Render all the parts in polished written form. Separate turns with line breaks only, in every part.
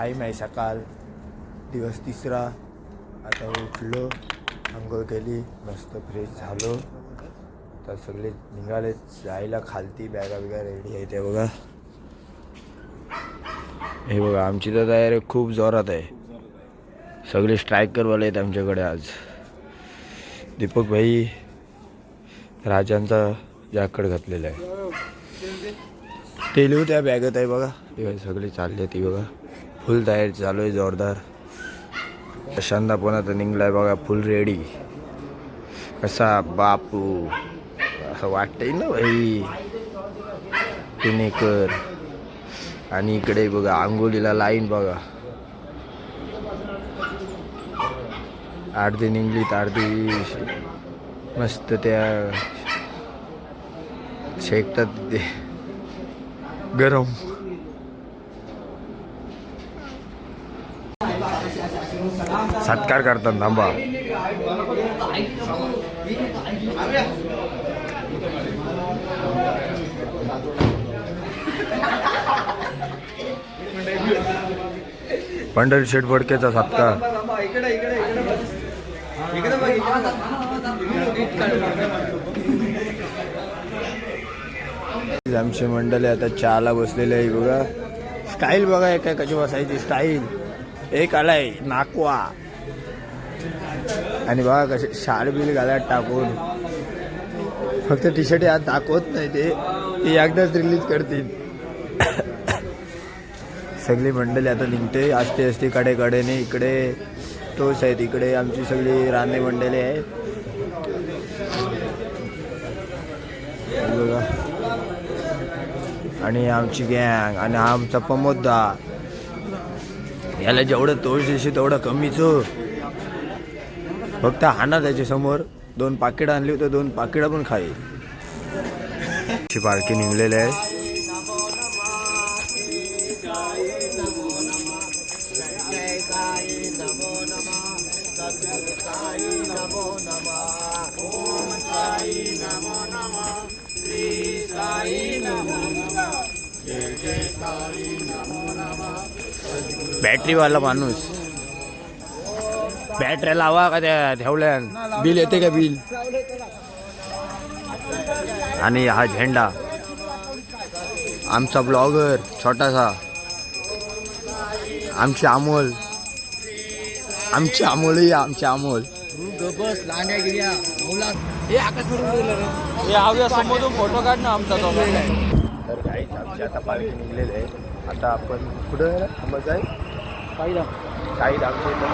Time आहे सकाळ, दिवस तिसरा. आता उठलो, अंघोळ केली, मस्त फ्रेश झालो. तर सगळे निघाले जायला खालती. बॅगा बिगा रेडी आहे ते बघा. हे बघा आमची तर तयारी खूप जोरात आहे. सगळे स्ट्रायकरवाले आहेत आमच्याकडे आज. दीपक भाई राजांचा जॅकेट घातलेला आहे. ते लिहू त्या बॅगेत आहे बघा. सगळे चालले ती बघा. फुल तयारी चालू आहे जोरदार. प्रशांत पण आता निघलाय बघा फुल रेडी. कसा बापू असं वाटतंय ना भाई पुणेकर. आणि इकडे बघा आंघोळीला लाईन बघा. अर्धी निघलीत, अर्धी मस्त त्या शेकतात ते गरम. सत्कार करतात थांबा. पंढरी शेठ फडकेचा सत्कार. आमची मंडळी आता चहाला बसलेली आहे बघा. स्टाईल बघा एका कशी बसायची स्टाईल. एक आलाय नाकवा आणि बघा कसे शाल बिल घालायला टाकून. फक्त टी शर्ट यात दाखवत नाही, ते एकदाच रिलीज करतील. सगळी मंडळी आता निघते असते असते कडेकडेने. इकडे तोच आहेत, इकडे आमची सगळी राणे मंडळी आहे बघा. आणि आमची गँग आणि आमचा प्रमोददा. याला जेवढं तोष देशी तेवढं कमीच. फक्त हाना त्याच्या समोर 2 पाकिट आणली होती, 2 पाकिटं पण खाई. पालखी निघलेली आहे. बॅटरीवाला माणूस. बॅटरी लावा का त्या ठेवल्या. बिल येते का बिल. आणि हा झेंडा आमचा ब्लॉगर छोटासा. आमचे अमोल. आमचे अमोल फोटो काढ ना आमचा. तर काही आमची आता पालखी निघलेली आहे. आता आपण कुठं थांबत आहे साईड आमच्या इथं.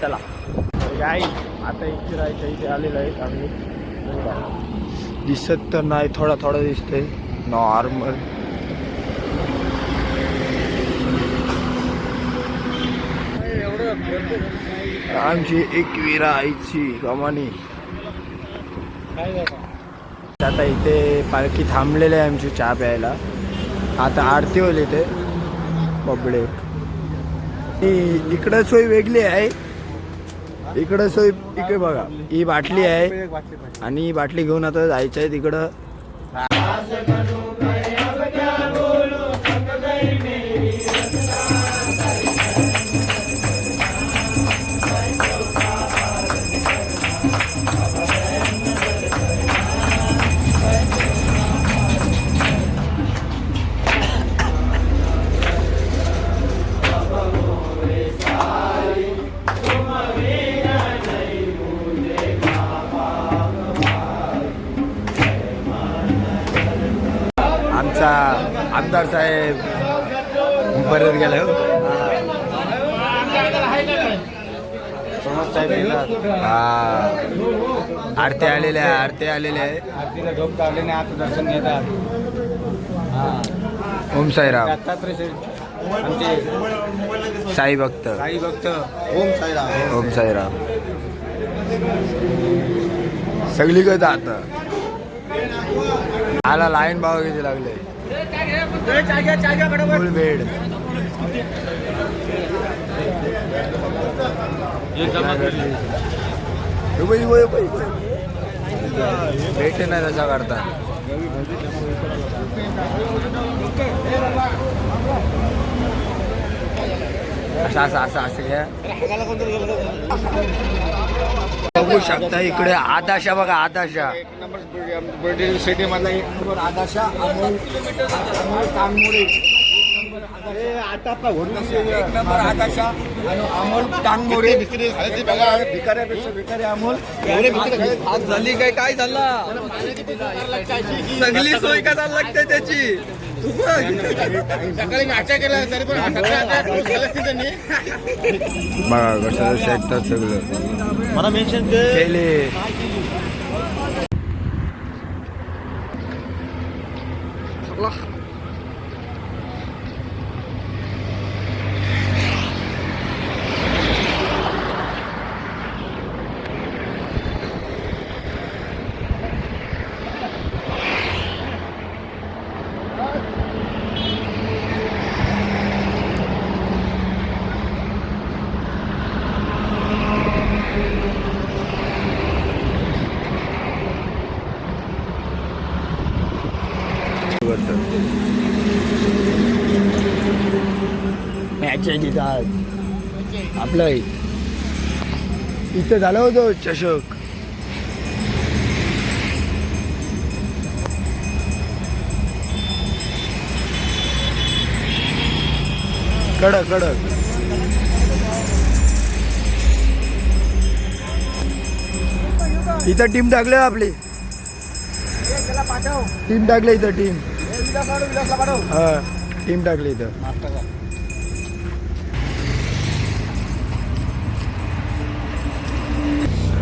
चला गाई आता इथे राहायचं. इथे आलेलं आहे आम्ही. दिसत तर नाही, थोडा थोडा दिसतंय नॉर्मल. आमची एकविरा आईची कमानी. आता इथे पालखी थांबलेली आहे आमची चहा प्यायला. आता आरती होईल इथे पब्लिक. इकडं सोय वेगळी आहे. इकडं सोय इकडे बघा ही बाटली आहे आणि ही बाटली घेऊन आता जायचं आहे तिकडं. आमचा आमदार साहेब परत गेला. आरती आलेल्या आहे. आरतीला झोप काढले नाही. आता दर्शन घेतात. ओम साईराम. साई भक्त. ओम साईराम. सगळीकडे आता आला लाईन भाव किती लागले. फुल बेड. भेटे नाही त्याचा करता. असं असं असं असं घ्या. बघू शकता इकडे आदाशा बघा, आदाशा
सिटी मधला एक नंबर आदाशा अमोल टांगमोडे. आता एक नंबर आदाशा आणि अमोल टांगमोडे. भिकाऱ्यापेक्षा भिकारी अमोल. आज झाली काय झाला, सगळी सोय का झाली लागते त्याची. सकाळी नाश्ता केला तरी पण
बघा कसं शेकतात सगळं.
मला मेन्शन
केले. मॅच आहे तिथं आज आपलं इथं झालं होतं चषक. कडक कडक इथं टीम टाकली आपली. टीम टाकली इथं टीम. हा टीम टाकली इथं.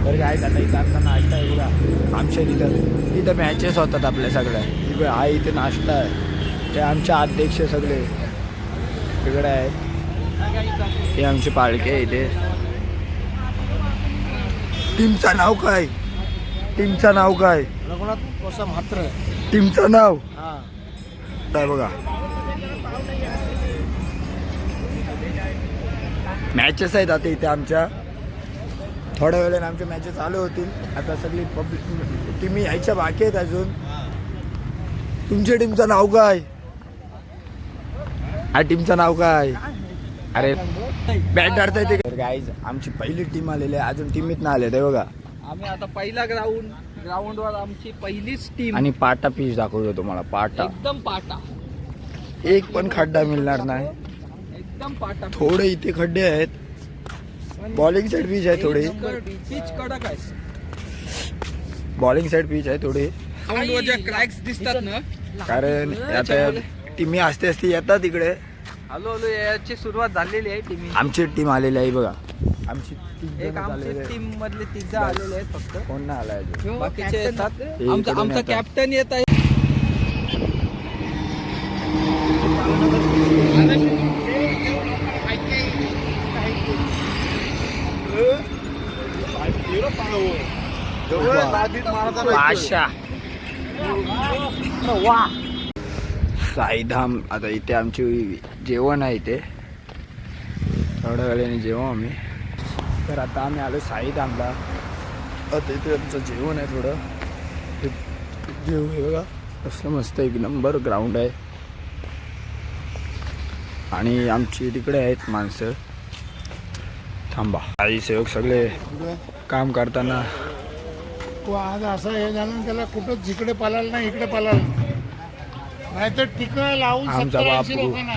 तर काय आता इथं आमचा नाश्ता आहे बघा. आमच्या इथं मॅचेस होतात आपल्या सगळ्या. इकडे हा इथे नाश्ता आहे. ते आमचे अध्यक्ष सगळे तिकडे आहेत. हे आमची पालखी आहे इथे. टीमचं नाव काय? टीमचं नाव काय?
मात्र
टीमचं नाव काय बघा. मॅचेस आहेत आता इथे आमच्या. थोड्या वेळाने आमच्या मॅचेस चालू होतील. आता सगळी पब्लिक टीम यायच्या बाकी आहेत अजून. तुमच्या टीमचं नाव काय? हा टीमचं नाव काय? अरे बॅट काढता येते गाईज. आमची पहिली टीम आलेली आहे. अजून टीमीत ना आले ते बघा.
आम्ही आता पहिला ग्राउंडवर आमची पहिलीच टीम.
आणि पाटा पीच दाखवतो तुम्हाला. पाटा
एकदम पाटा.
एक पण खड्डा मिळणार नाही.
एकदम पाटा.
थोडे इथे खड्डे आहेत. बॉलिंग साइड पिच आहे थोडी.
पिच कडक आहे.
बॉलिंग साइड पिच आहे थोडी.
ग्राउंडवर क्रॅक्स दिसतात ना,
कारण आता टीमी असते असते येतात इकडे.
हॅलो हॅलो याची सुरुवात झालेली आहे. टीम
आमची टीम आलेली आहे बघा. आमची
एक आमची टीम मधले 3 आलेले आहेत फक्त.
कोण नाही आलाय
बाकीचे येतात.
इकडून
आमचा
येतात.
कॅप्टन येत आहे.
पाशा साईधाम. आता इथे आमची जेवण आहे इथे. थोड्या वेळाने जेवू आम्ही. तर आता आम्ही आलो साईधामला. आता इथे आमचं जेवण आहे थोडं. जेवू हे बघा कसलं मस्त एक नंबर ग्राउंड आहे. आणि आमची तिकडे आहेत माणसं. थांबा. आई सेवक सगळे काम करताना.
आज असं हे झालं त्याला कुठं जिकडे पालाल ना इकडे पालाल नाहीतर टिकं लावून
आमचा
70-80
बापू.
लोकांना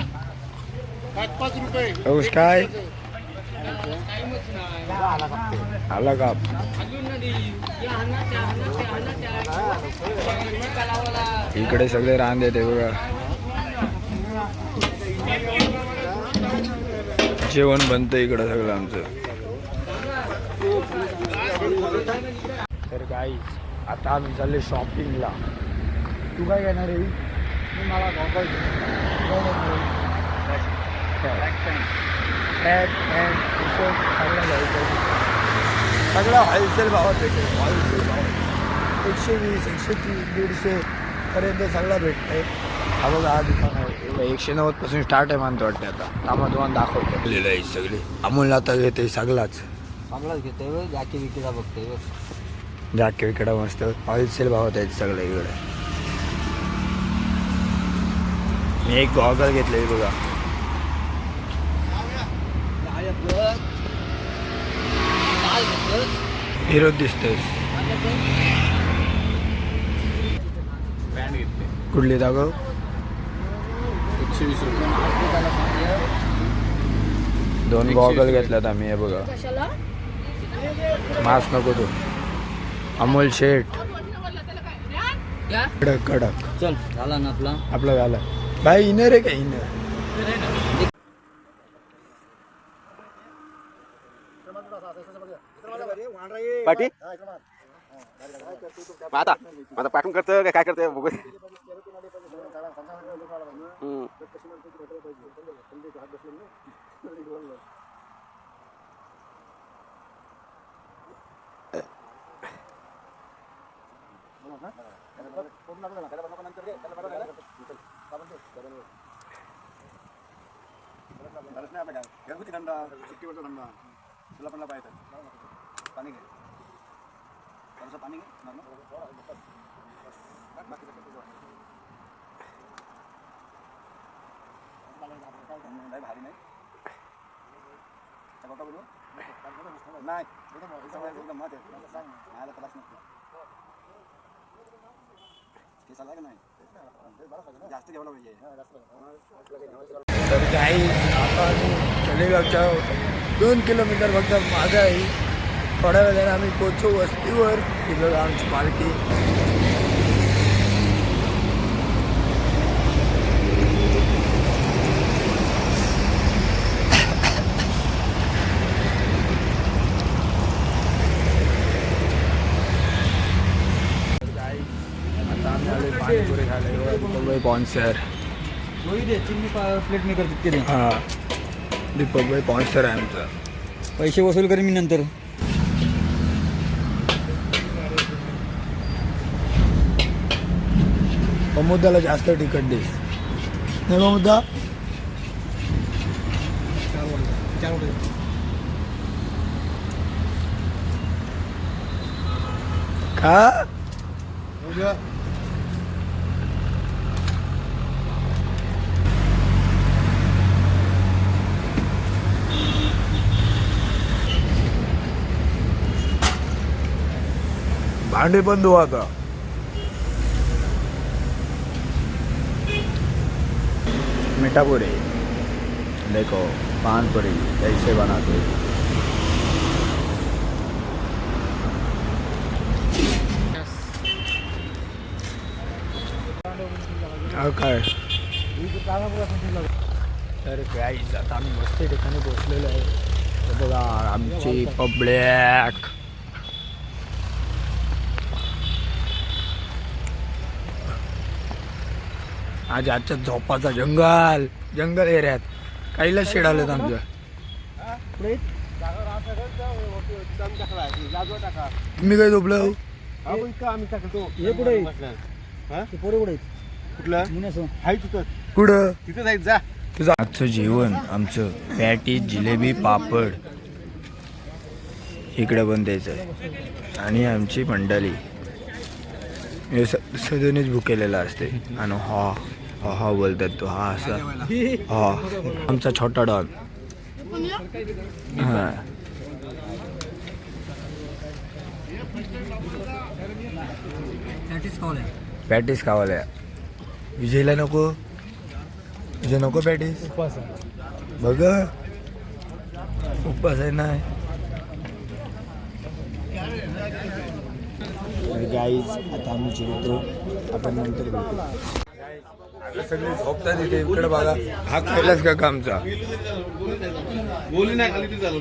5-5 रुपये.
पाऊस काय आला का? इकडे सगळे रान देते बघा. जेवण बनतं इकडं सगळं आमचं. तर गाईज आता आम्ही चालले शॉपिंगला. तू काय घेणार आहे?
मला गॉगल
सगळं घ्यायचं. सगळं होलसेल भावात भेटेल. होलसेल भावात 120, 130, 150 पर्यंत सगळं भेटतंय. हा बघा हा दुकान आहे. 190 पासून स्टार्ट आहे मानतो वाटते. आता आम्हाला तुम्हाला दाखवतो लिहिलं आहे सगळी. अमोल आता घेते सगळाच.
चांगलाच घेतोय. जाकी विकीला बघतोय.
जाके विकडा मस्त होलसेल भावात आहेत सगळं इकडे. मी एक गॉगल घेतले बघा. हिरो दिसतोस. कुठली दाखव.
120 रुपये.
2 गॉगल घेतल्यात आम्ही. हे बघा मास्क नको तू. अमोल शेठ कडक कडक.
चल झाला ना
आपला झाला. भाई इनर आहे का इनर.
पाठी आता आता पाठवून करतं काय करतं बघू. घरगुती थंडा सिट्टीवरचा थंडा तुला पण पाहिजे पाणी घे. थोडंसं पाणी घे. भारी नाही नाही एकदम मत आहे त्रास नको केसाला का नाही जास्त जेवढा पाहिजे.
तर काही आता तळेगावच्या 2 किलोमीटर फक्त मागं आहे. थोड्या वेळाने आम्ही पोचू वस्तीवर. तिथं आमची पालखी. आता आम्ही आलो पाणीपुरी खायला. स्पॉन्सर
प्लेट मेकर तितके
हां दीपक भाई स्पॉन्सर आहे आमचा.
पैसे वसूल करेन मी नंतर.
अमुदाला जास्त तिखट दिस नाही. अमुदा का भांडे पण धुवा आता. मीठापुरी देखो पानपुरी कैसे बनाते. काय तर गाईज आता आम्ही मस्त ठिकाणी पोचलेलो आहे. तर बघा आमची पब्लिक. आज आजच्या झोपाचा जंगल एरियात काहीला शेड आलेत आमच्या. मी काय झोपलो. कुठं
तिथे जायचं जा.
तुझं आजचं जेवण आमचं पॅटी जिलेबी पापड इकडे पण द्यायचं आहे. आणि आमची मंडळी हे सदनीच भुकेलेला असते. आणि हा हा हा बोलतात तो हा असा हा आमचा छोटा डॉन. हां पॅटीस खावाल्या. विजयला नको. विजय नको पॅटीस. बघ उपवास आहे नाही. गाईज आता आम्ही जेवतो. आपण नंतर भेटू. सगळे झोपतात इथे. इकडे बघा हा खायलाच का आमचा.
बोली नाही खाली ती झालं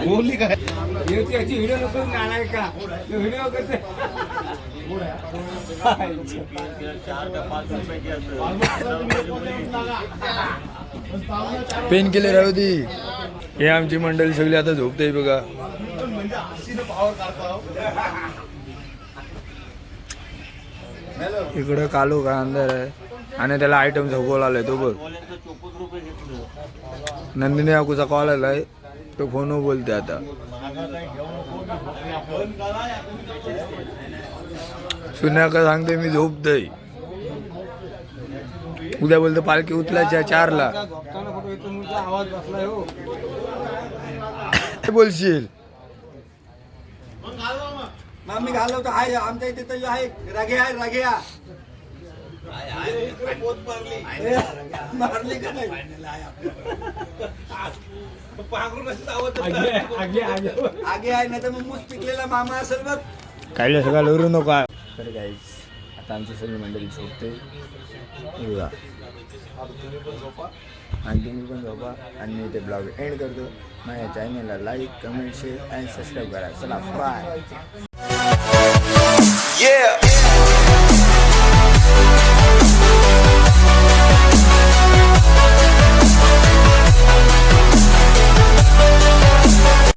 बोलली काय
व्हिडिओ नको का व्हिडिओ करते. पेन केले राहू दे. हे आमची मंडळी सगळी आता झोपते बघा. इकडं कालू का अंदर आहे आणि त्याला आयटम झोपवला आलाय तो बघ. नंदिनी आकूचा कॉल आलाय. तो फोनवर बोलते आता. सुन्या का सांगते मी झोपतोय. उद्या बोलतो पालखी उचलायच्या 4ला.
आवाज बसलाय हो.
काय बोलशील?
मग मी घालवतो आहे आमच्या इथे तर आहे रागे आहे रागेया मारली का नाही आगे आहे ना तर मग मूस पिकलेला मामा असेल बघ.
काय सगळं लवरू नको. तर गाईस आता आमची सगळी मंडळी झोपते. आणि तुम्ही पण झोपा आणि मी ते ब्लॉग एंड करतो. माझ्या चॅनलला लाईक कमेंट शेअर आणि सबस्क्राईब करा. चला बाय.
Yeah.